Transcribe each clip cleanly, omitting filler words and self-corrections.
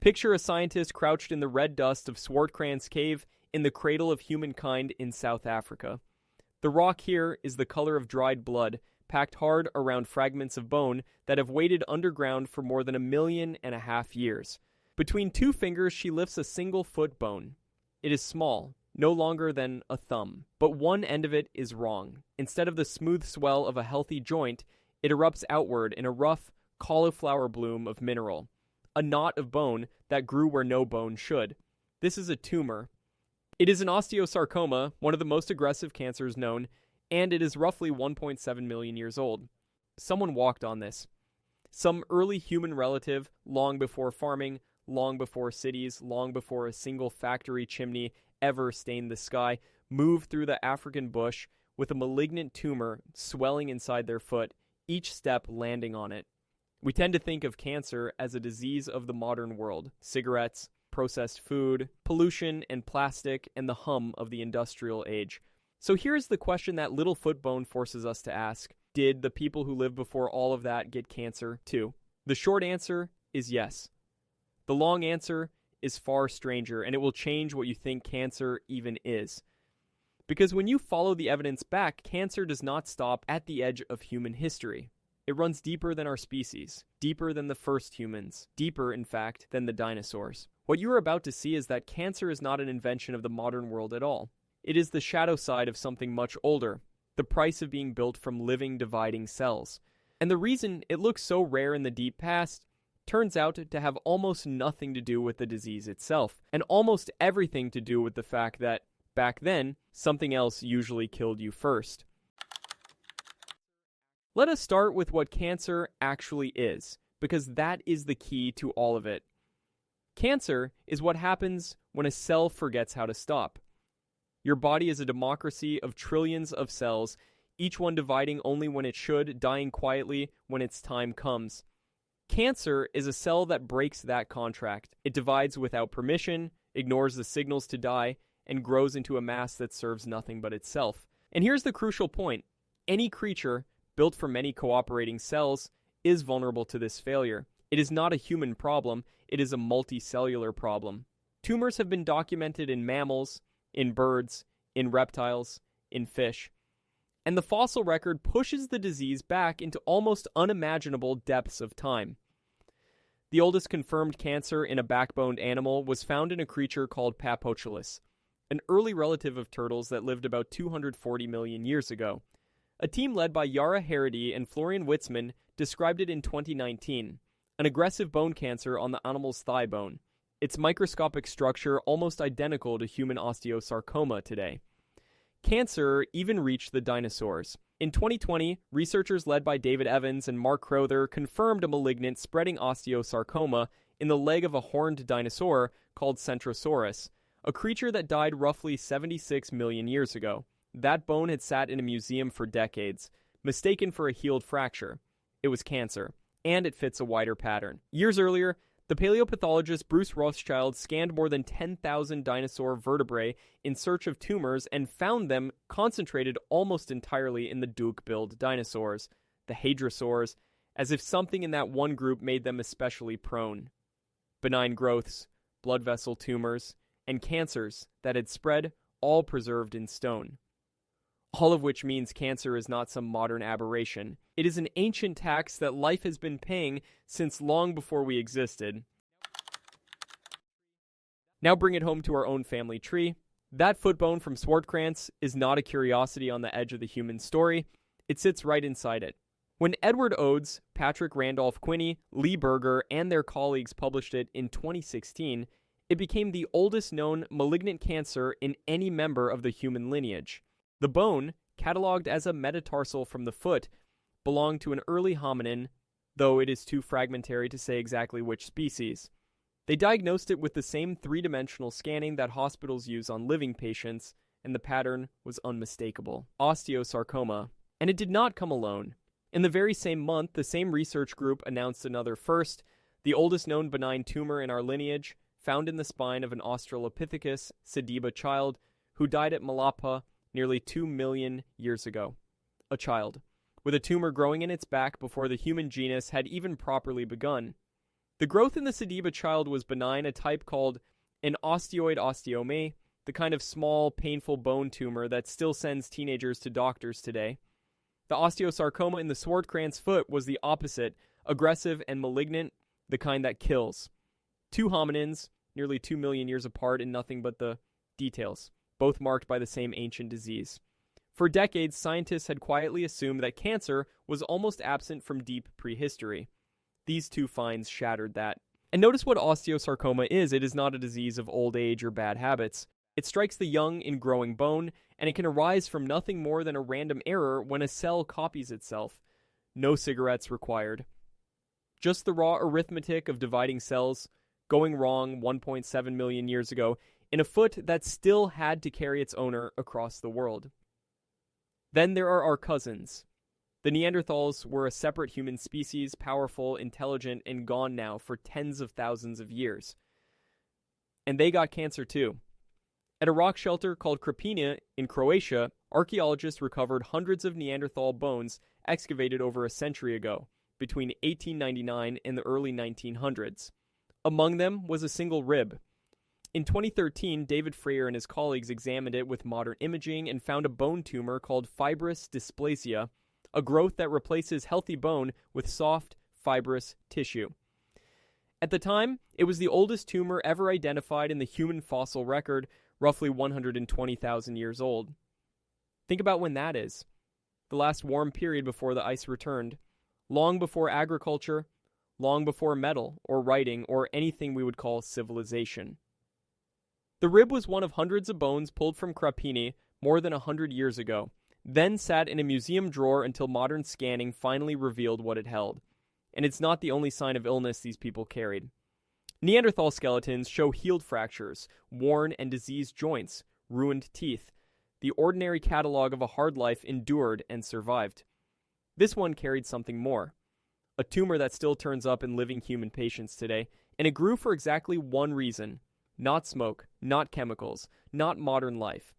Picture a scientist crouched in the red dust of Swartkrans Cave in the cradle of humankind in South Africa. The rock here is the color of dried blood, packed hard around fragments of bone that have waited underground for more than 1.5 million years. Between two fingers, she lifts a single foot bone. It is small, no longer than a thumb, but one end of it is wrong. Instead of the smooth swell of a healthy joint, it erupts outward in a rough, cauliflower bloom of mineral, a knot of bone that grew where no bone should. This is a tumor. It is an osteosarcoma, one of the most aggressive cancers known, and it is roughly 1.7 million years old. Someone walked on this. Some early human relative, long before farming, long before cities, long before a single factory chimney ever stained the sky, moved through the African bush with a malignant tumor swelling inside their foot, each step landing on it. We tend to think of cancer as a disease of the modern world. Cigarettes, processed food, pollution, and plastic, and the hum of the industrial age. So here's the question that little foot bone forces us to ask. Did the people who lived before all of that get cancer too? The short answer is yes. The long answer is far stranger, and it will change what you think cancer even is. Because when you follow the evidence back, cancer does not stop at the edge of human history. It runs deeper than our species, deeper than the first humans, deeper, in fact, than the dinosaurs. What you are about to see is that cancer is not an invention of the modern world at all. It is the shadow side of something much older, the price of being built from living, dividing cells. And the reason it looks so rare in the deep past turns out to have almost nothing to do with the disease itself, and almost everything to do with the fact that, back then, something else usually killed you first. Let us start with what cancer actually is, because that is the key to all of it. Cancer is what happens when a cell forgets how to stop. Your body is a democracy of trillions of cells, each one dividing only when it should, dying quietly when its time comes. Cancer is a cell that breaks that contract. It divides without permission, ignores the signals to die, and grows into a mass that serves nothing but itself. And here's the crucial point. Any creature built from many cooperating cells is vulnerable to this failure. It is not a human problem, it is a multicellular problem. Tumors have been documented in mammals, in birds, in reptiles, in fish. And the fossil record pushes the disease back into almost unimaginable depths of time. The oldest confirmed cancer in a backboned animal was found in a creature called Papochilus, an early relative of turtles that lived about 240 million years ago. A team led by Yara Harady and Florian Witzman described it in 2019, an aggressive bone cancer on the animal's thigh bone, its microscopic structure almost identical to human osteosarcoma today. Cancer even reached the dinosaurs. In 2020, researchers led by David Evans and Mark Crowther confirmed a malignant spreading osteosarcoma in the leg of a horned dinosaur called Centrosaurus, a creature that died roughly 76 million years ago. That bone had sat in a museum for decades, mistaken for a healed fracture. It was cancer, and it fits a wider pattern. Years earlier, the paleopathologist Bruce Rothschild scanned more than 10,000 dinosaur vertebrae in search of tumors and found them concentrated almost entirely in the duck-billed dinosaurs, the hadrosaurs, as if something in that one group made them especially prone. Benign growths, blood vessel tumors, and cancers that had spread, all preserved in stone. All of which means cancer is not some modern aberration. It is an ancient tax that life has been paying since long before we existed. Now bring it home to our own family tree. That foot bone from Swartkrans is not a curiosity on the edge of the human story. It sits right inside it. When Edward Oates, Patrick Randolph Quinney, Lee Berger, and their colleagues published it in 2016, it became the oldest known malignant cancer in any member of the human lineage. The bone, catalogued as a metatarsal from the foot, belonged to an early hominin, though it is too fragmentary to say exactly which species. They diagnosed it with the same three-dimensional scanning that hospitals use on living patients, and the pattern was unmistakable. Osteosarcoma. And it did not come alone. In the very same month, the same research group announced another first, the oldest known benign tumor in our lineage, found in the spine of an Australopithecus sediba child who died at Malapa nearly 2 million years ago. A child, with a tumor growing in its back before the human genus had even properly begun. The growth in the Sediba child was benign, a type called an osteoid osteome, the kind of small, painful bone tumor that still sends teenagers to doctors today. The osteosarcoma in the Swartkrans foot was the opposite, aggressive and malignant, the kind that kills. Two hominins, nearly 2 million years apart in nothing but the details, both marked by the same ancient disease. For decades, scientists had quietly assumed that cancer was almost absent from deep prehistory. These two finds shattered that. And notice what osteosarcoma is. It is not a disease of old age or bad habits. It strikes the young in growing bone, and it can arise from nothing more than a random error when a cell copies itself. No cigarettes required. Just the raw arithmetic of dividing cells, going wrong 1.7 million years ago, in a foot that still had to carry its owner across the world. Then there are our cousins. The Neanderthals were a separate human species, powerful, intelligent, and gone now for tens of thousands of years. And they got cancer too. At a rock shelter called Krapina in Croatia, archaeologists recovered hundreds of Neanderthal bones excavated over a century ago, between 1899 and the early 1900s. Among them was a single rib. In 2013, David Freyer and his colleagues examined it with modern imaging and found a bone tumor called fibrous dysplasia, a growth that replaces healthy bone with soft, fibrous tissue. At the time, it was the oldest tumor ever identified in the human fossil record, roughly 120,000 years old. Think about when that is. The last warm period before the ice returned. Long before agriculture, long before metal or writing or anything we would call civilization. The rib was one of hundreds of bones pulled from Krapini more than 100 years ago, then sat in a museum drawer until modern scanning finally revealed what it held. And it's not the only sign of illness these people carried. Neanderthal skeletons show healed fractures, worn and diseased joints, ruined teeth. The ordinary catalog of a hard life endured and survived. This one carried something more. A tumor that still turns up in living human patients today, and it grew for exactly one reason. Not smoke, not chemicals, not modern life.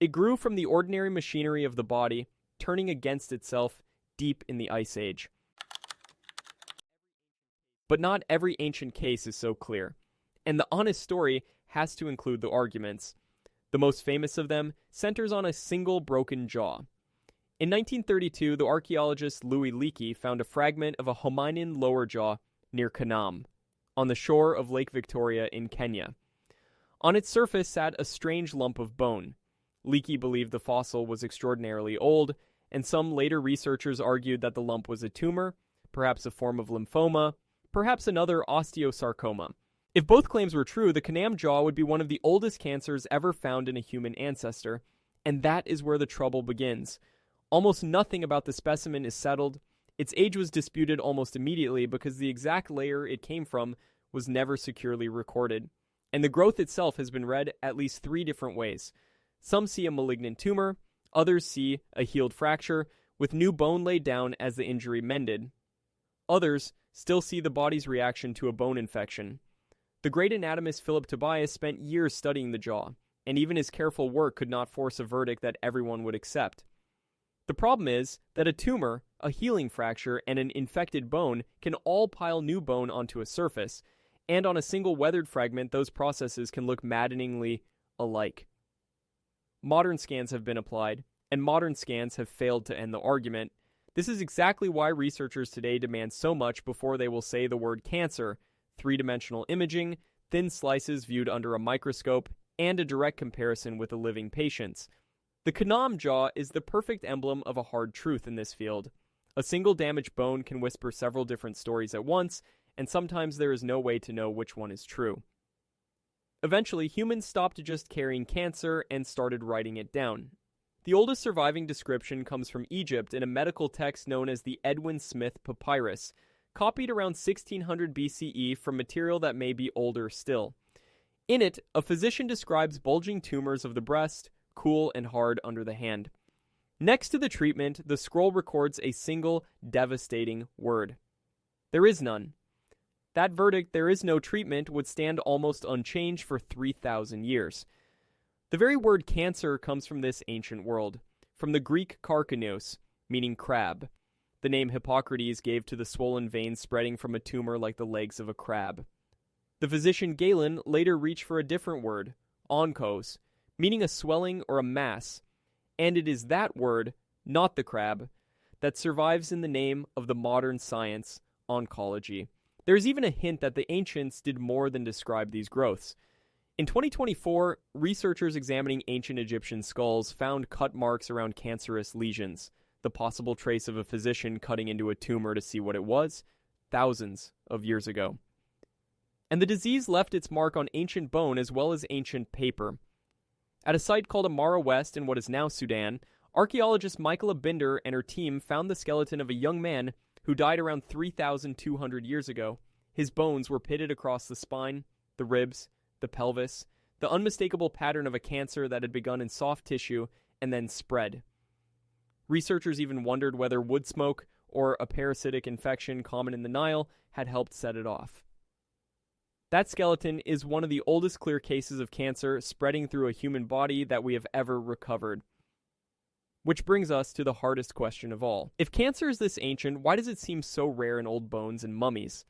It grew from the ordinary machinery of the body, turning against itself deep in the Ice Age. But not every ancient case is so clear, and the honest story has to include the arguments. The most famous of them centers on a single broken jaw. In 1932, the archaeologist Louis Leakey found a fragment of a hominin lower jaw near Kanam, on the shore of Lake Victoria in Kenya. On its surface sat a strange lump of bone. Leakey believed the fossil was extraordinarily old, and some later researchers argued that the lump was a tumor, perhaps a form of lymphoma, perhaps another osteosarcoma. If both claims were true, the Kanam jaw would be one of the oldest cancers ever found in a human ancestor, and that is where the trouble begins. Almost nothing about the specimen is settled. Its age was disputed almost immediately because the exact layer it came from was never securely recorded. And the growth itself has been read at least 3 different ways. Some see a malignant tumor, others see a healed fracture, with new bone laid down as the injury mended. Others still see the body's reaction to a bone infection. The great anatomist Philip Tobias spent years studying the jaw, and even his careful work could not force a verdict that everyone would accept. The problem is that a tumor, a healing fracture, and an infected bone can all pile new bone onto a surface, and on a single weathered fragment, those processes can look maddeningly alike. Modern scans have been applied, and modern scans have failed to end the argument. This is exactly why researchers today demand so much before they will say the word cancer: 3-dimensional imaging, thin slices viewed under a microscope, and a direct comparison with the living patients. The Kanam jaw is the perfect emblem of a hard truth in this field. A single damaged bone can whisper several different stories at once, and sometimes there is no way to know which one is true. Eventually, humans stopped just carrying cancer and started writing it down. The oldest surviving description comes from Egypt in a medical text known as the Edwin Smith Papyrus, copied around 1600 BCE from material that may be older still. In it, a physician describes bulging tumors of the breast, cool and hard under the hand. Next to the treatment, the scroll records a single devastating word. There is none. That verdict, there is no treatment, would stand almost unchanged for 3,000 years. The very word cancer comes from this ancient world, from the Greek karkinos, meaning crab. the name Hippocrates gave to the swollen veins spreading from a tumor like the legs of a crab. The physician Galen later reached for a different word, onkos, meaning a swelling or a mass, and it is that word, not the crab, that survives in the name of the modern science, oncology. There is even a hint that the ancients did more than describe these growths. In 2024, researchers examining ancient Egyptian skulls found cut marks around cancerous lesions, the possible trace of a physician cutting into a tumor to see what it was, thousands of years ago. And the disease left its mark on ancient bone as well as ancient paper. At a site called Amara West in what is now Sudan, archaeologist Michaela Binder and her team found the skeleton of a young man who died around 3,200 years ago. His bones were pitted across the spine, the ribs, the pelvis, the unmistakable pattern of a cancer that had begun in soft tissue and then spread. Researchers even wondered whether wood smoke or a parasitic infection common in the Nile had helped set it off. That skeleton is one of the oldest clear cases of cancer spreading through a human body that we have ever recovered. Which brings us to the hardest question of all. If cancer is this ancient, why does it seem so rare in old bones and mummies?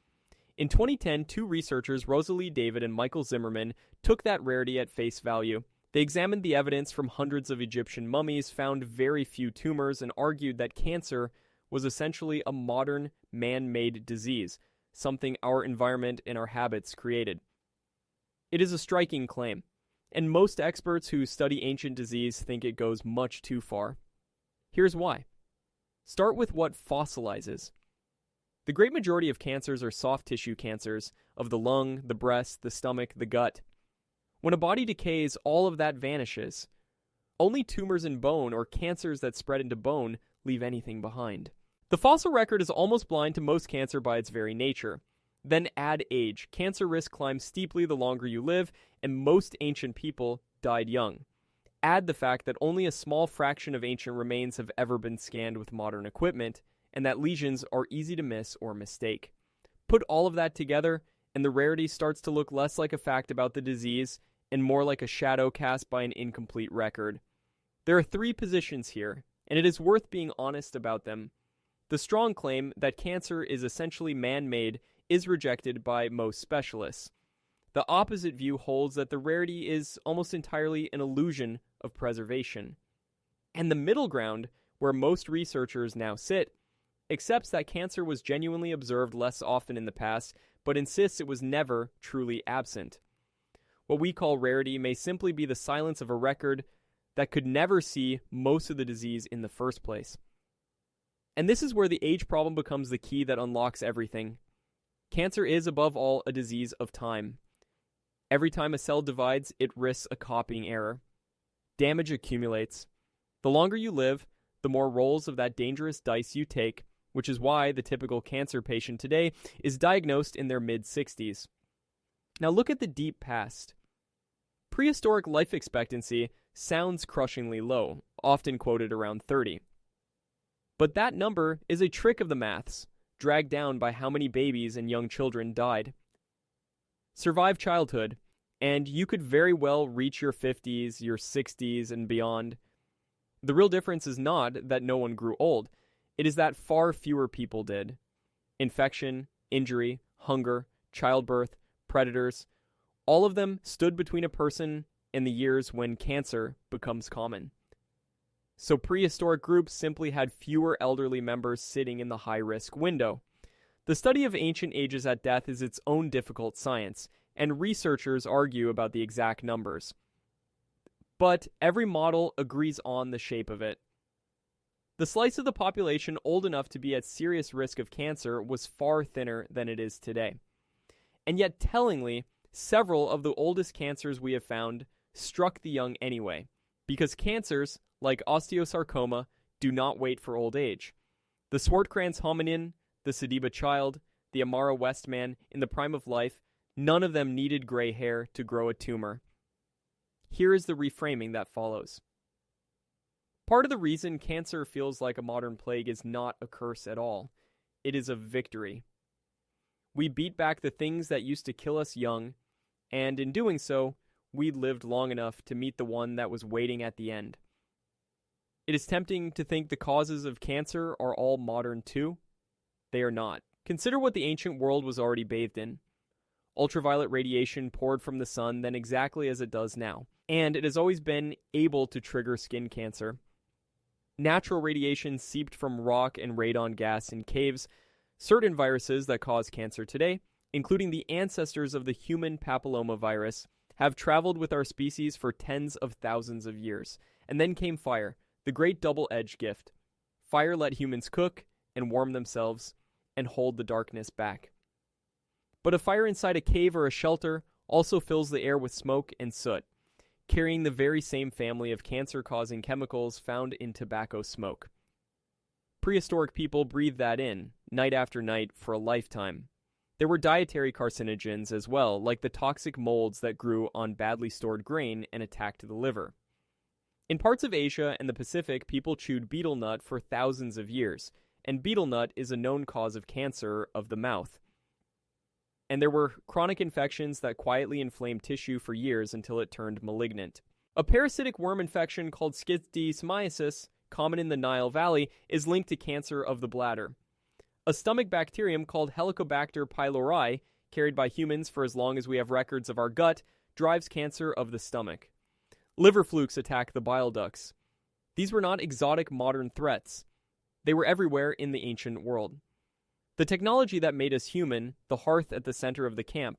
In 2010, two researchers, Rosalie David and Michael Zimmerman, took that rarity at face value. They examined the evidence from hundreds of Egyptian mummies, found very few tumors, and argued that cancer was essentially a modern, man-made disease, something our environment and our habits created. It is a striking claim, and most experts who study ancient disease think it goes much too far. Here's why. Start with what fossilizes. The great majority of cancers are soft tissue cancers of the lung, the breast, the stomach, the gut. When a body decays, all of that vanishes. Only tumors in bone or cancers that spread into bone leave anything behind. The fossil record is almost blind to most cancer by its very nature. Then add age. Cancer risk climbs steeply the longer you live, and most ancient people died young. Add the fact that only a small fraction of ancient remains have ever been scanned with modern equipment, and that lesions are easy to miss or mistake. Put all of that together, and the rarity starts to look less like a fact about the disease and more like a shadow cast by an incomplete record. There are three positions here, and it is worth being honest about them. The strong claim that cancer is essentially man-made is rejected by most specialists. The opposite view holds that the rarity is almost entirely an illusion of preservation. And the middle ground, where most researchers now sit, accepts that cancer was genuinely observed less often in the past, but insists it was never truly absent. What we call rarity may simply be the silence of a record that could never see most of the disease in the first place. And this is where the age problem becomes the key that unlocks everything. Cancer is, above all, a disease of time. Every time a cell divides, it risks a copying error. Damage accumulates. The longer you live, the more rolls of that dangerous dice you take, which is why the typical cancer patient today is diagnosed in their mid-60s. Now look at the deep past. Prehistoric life expectancy sounds crushingly low, often quoted around 30. But that number is a trick of the maths, dragged down by how many babies and young children died. Survive childhood, and you could very well reach your 50s, your 60s, and beyond. The real difference is not that no one grew old. It is that far fewer people did. Infection, injury, hunger, childbirth, predators, all of them stood between a person and the years when cancer becomes common. So prehistoric groups simply had fewer elderly members sitting in the high-risk window. The study of ancient ages at death is its own difficult science, and researchers argue about the exact numbers. But every model agrees on the shape of it. The slice of the population old enough to be at serious risk of cancer was far thinner than it is today. And yet, tellingly, several of the oldest cancers we have found struck the young anyway, because cancers, like osteosarcoma, do not wait for old age. The Swartkrans hominin, the Sediba child, the Amara West man, in the prime of life, none of them needed gray hair to grow a tumor. Here is the reframing that follows. Part of the reason cancer feels like a modern plague is not a curse at all. It is a victory. We beat back the things that used to kill us young, and in doing so, we lived long enough to meet the one that was waiting at the end. It is tempting to think the causes of cancer are all modern too. They are not. Consider what the ancient world was already bathed in. Ultraviolet radiation poured from the sun then exactly as it does now, and it has always been able to trigger skin cancer. Natural radiation seeped from rock and radon gas in caves. Certain viruses that cause cancer today, including the ancestors of the human papillomavirus, have traveled with our species for tens of thousands of years. And then came fire, the great double-edged gift. Fire let humans cook and warm themselves and hold the darkness back. But a fire inside a cave or a shelter also fills the air with smoke and soot, carrying the very same family of cancer-causing chemicals found in tobacco smoke. Prehistoric people breathed that in, night after night, for a lifetime. There were dietary carcinogens as well, like the toxic molds that grew on badly stored grain and attacked the liver. In parts of Asia and the Pacific, people chewed betel nut for thousands of years, and betel nut is a known cause of cancer of the mouth. And there were chronic infections that quietly inflamed tissue for years until it turned malignant. A parasitic worm infection called schistosomiasis, common in the Nile Valley, is linked to cancer of the bladder. A stomach bacterium called Helicobacter pylori, carried by humans for as long as we have records of our gut, drives cancer of the stomach. Liver flukes attack the bile ducts. These were not exotic modern threats. They were everywhere in the ancient world. The technology that made us human, the hearth at the center of the camp,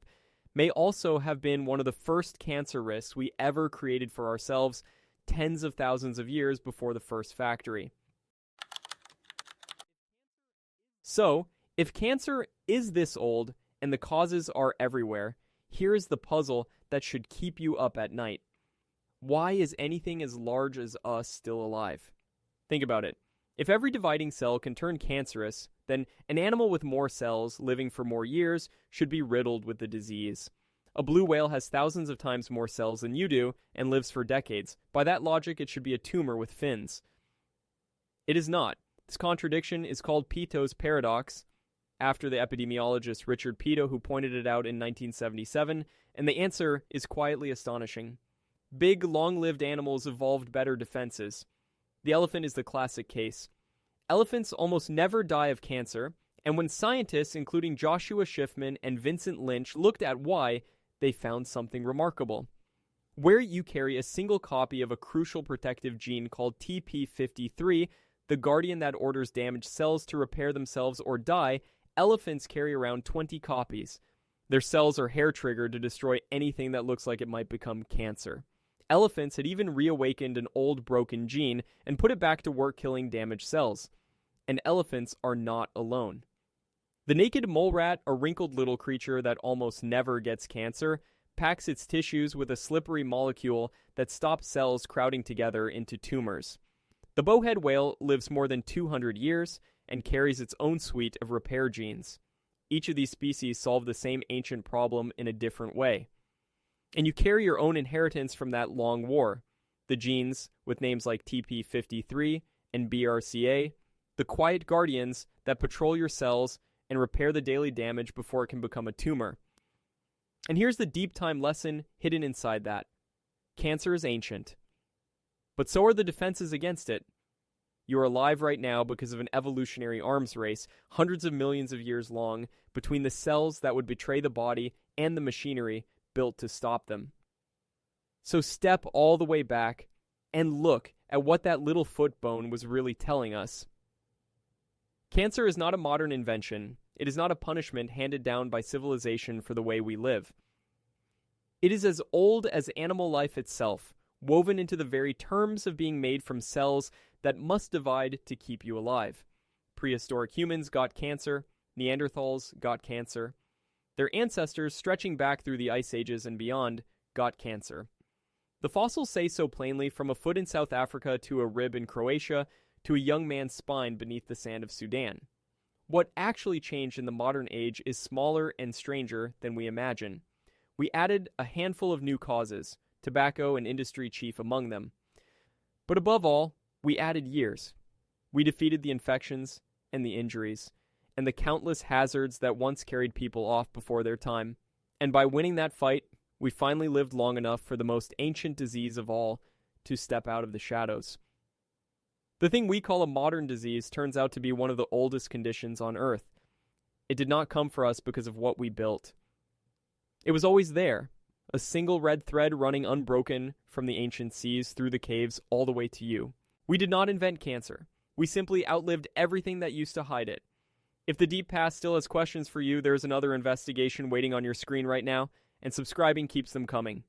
may also have been one of the first cancer risks we ever created for ourselves tens of thousands of years before the first factory. So, if cancer is this old and the causes are everywhere, here is the puzzle that should keep you up at night. Why is anything as large as us still alive? Think about it. If every dividing cell can turn cancerous, then an animal with more cells living for more years should be riddled with the disease. A blue whale has thousands of times more cells than you do and lives for decades. By that logic, it should be a tumor with fins. It is not. This contradiction is called Peto's paradox, after the epidemiologist Richard Peto, who pointed it out in 1977, and the answer is quietly astonishing. Big, long-lived animals evolved better defenses. The elephant is the classic case. Elephants almost never die of cancer, and when scientists, including Joshua Schiffman and Vincent Lynch, looked at why, they found something remarkable. Where you carry a single copy of a crucial protective gene called TP53, the guardian that orders damaged cells to repair themselves or die, elephants carry around 20 copies. Their cells are hair-triggered to destroy anything that looks like it might become cancer. Elephants had even reawakened an old broken gene and put it back to work killing damaged cells. And elephants are not alone. The naked mole rat, a wrinkled little creature that almost never gets cancer, packs its tissues with a slippery molecule that stops cells crowding together into tumors. The bowhead whale lives more than 200 years and carries its own suite of repair genes. Each of these species solve the same ancient problem in a different way. And you carry your own inheritance from that long war. The genes, with names like TP53 and BRCA, the quiet guardians that patrol your cells and repair the daily damage before it can become a tumor. And here's the deep time lesson hidden inside that. Cancer is ancient. But so are the defenses against it. You are alive right now because of an evolutionary arms race, hundreds of millions of years long, between the cells that would betray the body and the machinery built to stop them. So step all the way back and look at what that little foot bone was really telling us. Cancer is not a modern invention. It is not a punishment handed down by civilization for the way we live. It is as old as animal life itself, woven into the very terms of being made from cells that must divide to keep you alive. Prehistoric humans got cancer. Neanderthals got cancer. Their ancestors, stretching back through the ice ages and beyond, got cancer. The fossils say so plainly, from a foot in South Africa to a rib in Croatia to a young man's spine beneath the sand of Sudan. What actually changed in the modern age is smaller and stranger than we imagine. We added a handful of new causes, tobacco and industry chief among them. But above all, we added years. We defeated the infections and the injuries, and the countless hazards that once carried people off before their time. And by winning that fight, we finally lived long enough for the most ancient disease of all to step out of the shadows. The thing we call a modern disease turns out to be one of the oldest conditions on Earth. It did not come for us because of what we built. It was always there, a single red thread running unbroken from the ancient seas through the caves all the way to you. We did not invent cancer. We simply outlived everything that used to hide it. If the deep past still has questions for you, there's another investigation waiting on your screen right now, and subscribing keeps them coming.